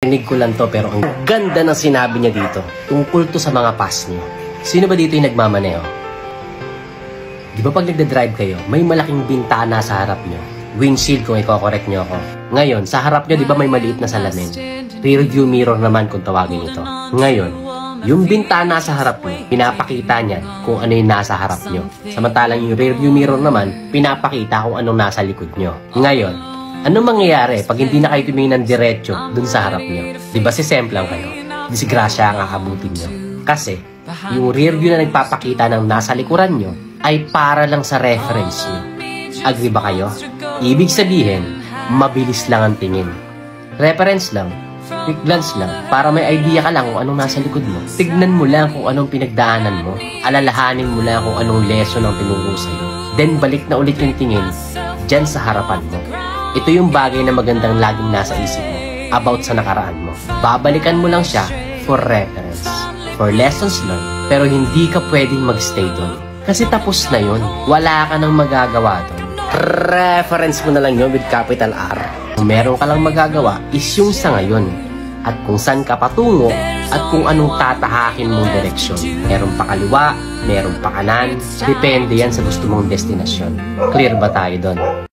Rinig ko lang to pero ang ganda ng sinabi niya dito. Tungkol to sa mga pass niyo. Sino ba dito yung nagmamaneo? Di ba pag nagda-drive kayo, may malaking bintana sa harap niyo? Windshield kung i-correct niyo ako. Ngayon, sa harap niyo di ba may maliit na salamin? Rear view mirror naman kung tawagin ito. Ngayon, yung bintana sa harap niyo, pinapakita niya kung ano yung nasa harap niyo. Samantalang yung rear view mirror naman, pinapakita kung anong nasa likod niyo. Ngayon, anong mangyayari pag hindi na kayo tumingin ng diretso dun sa harap niyo? Diba sisemplang kayo? Disgrasya ang akabutin niyo. Kasi, yung rear view na nagpapakita ng nasa likuran niyo ay para lang sa reference niyo. Agree ba kayo? Ibig sabihin, mabilis lang ang tingin. Reference lang, quick glance lang, para may idea ka lang kung anong nasa likod mo. Tignan mo lang kung anong pinagdaanan mo. Alalahanin mo lang kung anong lesson ang tinuro sa'yo. Then balik na ulit yung tingin dyan sa harapan mo. Ito yung bagay na magandang laging nasa isip mo about sa nakaraan mo. Babalikan mo lang siya for reference, for lessons learned, pero hindi ka pwedeng magstay doon. Kasi tapos na yun. Wala ka nang magagawa doon. Reference mo na lang yun with capital R. Kung meron ka lang magagawa is yung sa ngayon. At kung saan ka patungo at kung anong tatahakin mong direksyon. Meron pa kaliwa, meron pa kanan. Depende yan sa gusto mong destinasyon. Clear ba tayo doon?